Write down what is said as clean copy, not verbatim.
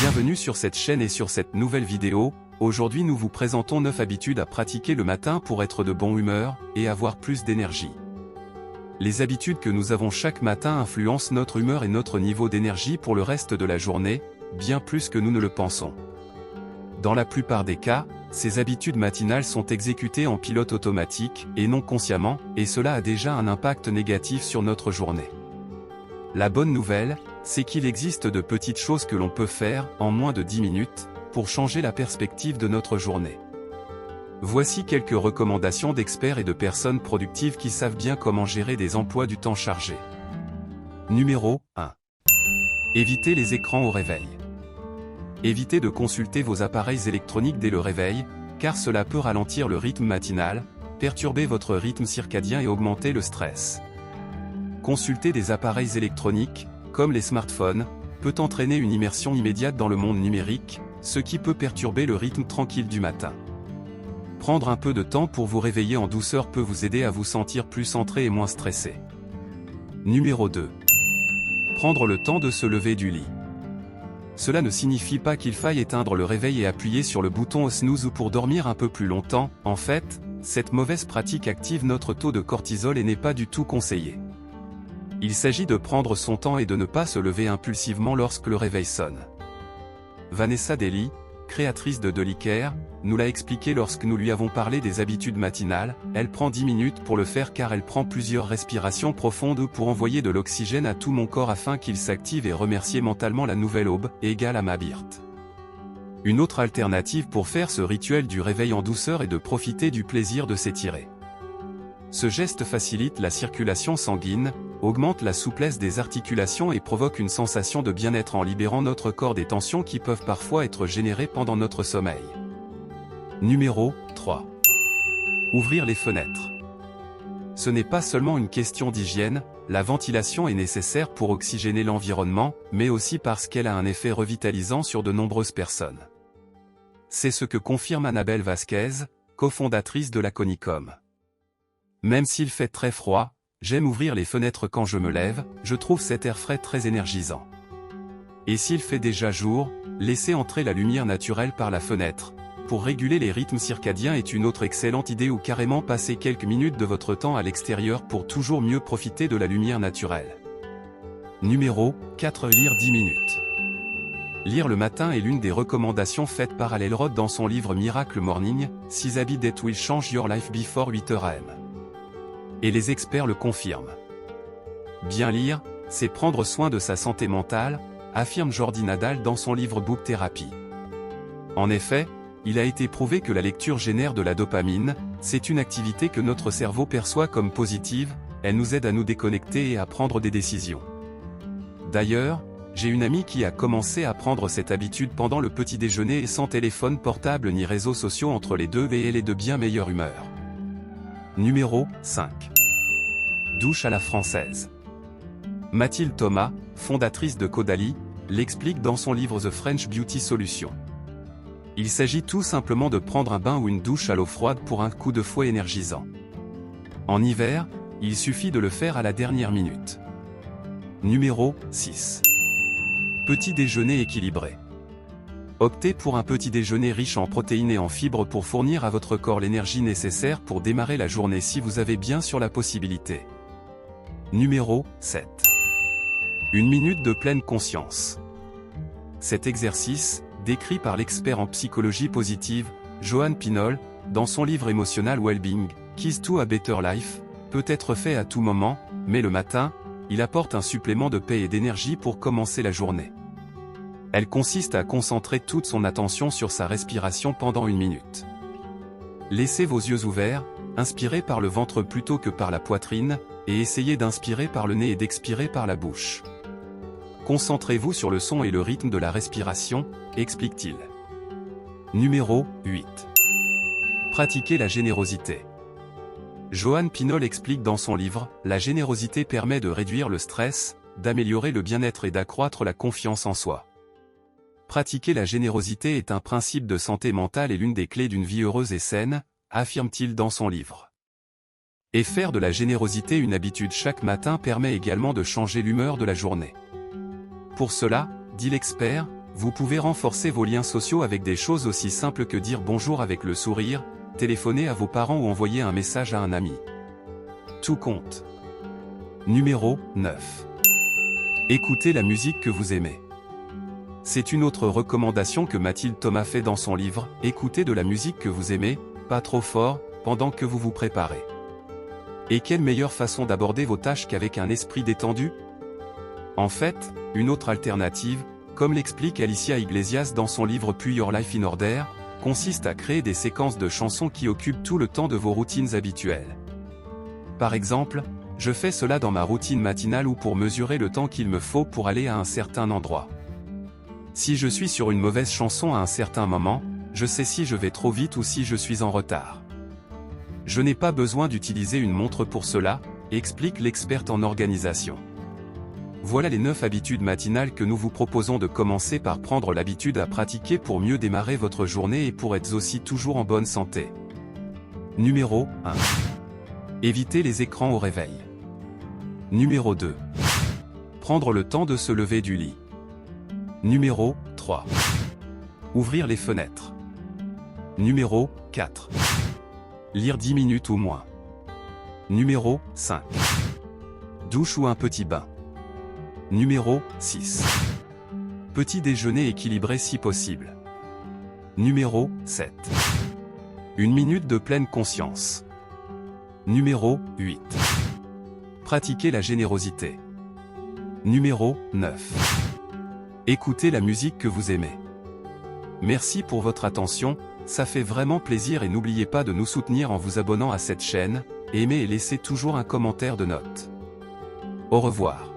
Bienvenue sur cette chaîne et sur cette nouvelle vidéo. Aujourd'hui nous vous présentons 9 habitudes à pratiquer le matin pour être de bonne humeur et avoir plus d'énergie. Les habitudes que nous avons chaque matin influencent notre humeur et notre niveau d'énergie pour le reste de la journée, bien plus que nous ne le pensons. Dans la plupart des cas, ces habitudes matinales sont exécutées en pilote automatique et non consciemment, et cela a déjà un impact négatif sur notre journée. La bonne nouvelle, c'est qu'il existe de petites choses que l'on peut faire, en moins de 10 minutes, pour changer la perspective de notre journée. Voici quelques recommandations d'experts et de personnes productives qui savent bien comment gérer des emplois du temps chargés. Numéro 1. Évitez les écrans au réveil. Évitez de consulter vos appareils électroniques dès le réveil, car cela peut ralentir le rythme matinal, perturber votre rythme circadien et augmenter le stress. Consulter des appareils électroniques, comme les smartphones, peut entraîner une immersion immédiate dans le monde numérique, ce qui peut perturber le rythme tranquille du matin. Prendre un peu de temps pour vous réveiller en douceur peut vous aider à vous sentir plus centré et moins stressé. Numéro 2. Prendre le temps de se lever du lit. Cela ne signifie pas qu'il faille éteindre le réveil et appuyer sur le bouton snooze pour dormir un peu plus longtemps. En fait, cette mauvaise pratique active notre taux de cortisol et n'est pas du tout conseillée. Il s'agit de prendre son temps et de ne pas se lever impulsivement lorsque le réveil sonne. Vanessa Daly, créatrice de Dalycare, nous l'a expliqué lorsque nous lui avons parlé des habitudes matinales. Elle prend 10 minutes pour le faire car elle prend plusieurs respirations profondes pour envoyer de l'oxygène à tout mon corps afin qu'il s'active et remercier mentalement la nouvelle aube, égale à ma birte. Une autre alternative pour faire ce rituel du réveil en douceur est de profiter du plaisir de s'étirer. Ce geste facilite la circulation sanguine, augmente la souplesse des articulations et provoque une sensation de bien-être en libérant notre corps des tensions qui peuvent parfois être générées pendant notre sommeil. Numéro 3. Ouvrir les fenêtres. Ce n'est pas seulement une question d'hygiène, la ventilation est nécessaire pour oxygéner l'environnement, mais aussi parce qu'elle a un effet revitalisant sur de nombreuses personnes. C'est ce que confirme Annabelle Vasquez, cofondatrice de Laconicom. Même s'il fait très froid, j'aime ouvrir les fenêtres quand je me lève, je trouve cet air frais très énergisant. Et s'il fait déjà jour, laisser entrer la lumière naturelle par la fenêtre, pour réguler les rythmes circadiens est une autre excellente idée ou carrément passer quelques minutes de votre temps à l'extérieur pour toujours mieux profiter de la lumière naturelle. Numéro 4. Lire 10 minutes. Lire le matin est l'une des recommandations faites par Hal Elrod dans son livre Miracle Morning, 6 habits that will change your life before 8 am. Et les experts le confirment. Bien lire, c'est prendre soin de sa santé mentale, affirme Jordi Nadal dans son livre Book Therapy. En effet, il a été prouvé que la lecture génère de la dopamine, c'est une activité que notre cerveau perçoit comme positive, elle nous aide à nous déconnecter et à prendre des décisions. D'ailleurs, j'ai une amie qui a commencé à prendre cette habitude pendant le petit déjeuner et sans téléphone portable ni réseaux sociaux entre les deux et elle est de bien meilleure humeur. Numéro 5. Douche à la française. Mathilde Thomas, fondatrice de Caudalie, l'explique dans son livre The French Beauty Solution. Il s'agit tout simplement de prendre un bain ou une douche à l'eau froide pour un coup de fouet énergisant. En hiver, il suffit de le faire à la dernière minute. Numéro 6. Petit déjeuner équilibré. Optez pour un petit déjeuner riche en protéines et en fibres pour fournir à votre corps l'énergie nécessaire pour démarrer la journée si vous avez bien sûr la possibilité. Numéro 7. Une minute de pleine conscience. Cet exercice, décrit par l'expert en psychologie positive, Johan Pinol, dans son livre Emotional Wellbeing, Keys to a Better Life, peut être fait à tout moment, mais le matin, il apporte un supplément de paix et d'énergie pour commencer la journée. Elle consiste à concentrer toute son attention sur sa respiration pendant 1 minute. Laissez vos yeux ouverts, inspirez par le ventre plutôt que par la poitrine, et essayez d'inspirer par le nez et d'expirer par la bouche. Concentrez-vous sur le son et le rythme de la respiration, explique-t-il. Numéro 8. Pratiquez la générosité. Johan Pinol explique dans son livre « La générosité permet de réduire le stress, d'améliorer le bien-être et d'accroître la confiance en soi ». Pratiquer la générosité est un principe de santé mentale et l'une des clés d'une vie heureuse et saine, affirme-t-il dans son livre. Et faire de la générosité une habitude chaque matin permet également de changer l'humeur de la journée. Pour cela, dit l'expert, Vous pouvez renforcer vos liens sociaux avec des choses aussi simples que dire bonjour avec le sourire, téléphoner à vos parents ou envoyer un message à un ami. Tout compte. Numéro 9. Écoutez la musique que vous aimez. C'est une autre recommandation que Mathilde Thomas fait dans son livre « Écoutez de la musique que vous aimez, pas trop fort, pendant que vous vous préparez ». Et quelle meilleure façon d'aborder vos tâches qu'avec un esprit détendu? En fait, une autre alternative, comme l'explique Alicia Iglesias dans son livre Put Your Life in Order, consiste à créer des séquences de chansons qui occupent tout le temps de vos routines habituelles. Par exemple, je fais cela dans ma routine matinale ou pour mesurer le temps qu'il me faut pour aller à un certain endroit. Si je suis sur une mauvaise chanson à un certain moment, je sais si je vais trop vite ou si je suis en retard. Je n'ai pas besoin d'utiliser une montre pour cela, explique l'experte en organisation. Voilà les 9 habitudes matinales que nous vous proposons de commencer par prendre l'habitude à pratiquer pour mieux démarrer votre journée et pour être aussi toujours en bonne santé. Numéro 1. Évitez les écrans au réveil. Numéro 2. Prendre le temps de se lever du lit. Numéro 3. Ouvrir les fenêtres. Numéro 4. Lire 10 minutes ou moins. Numéro 5. Douche ou un petit bain. Numéro 6. Petit déjeuner équilibré si possible. Numéro 7. Une minute de pleine conscience. Numéro 8. Pratiquer la générosité. Numéro 9. Écoutez la musique que vous aimez. Merci pour votre attention, ça fait vraiment plaisir et n'oubliez pas de nous soutenir en vous abonnant à cette chaîne, aimez et laissez toujours un commentaire de note. Au revoir.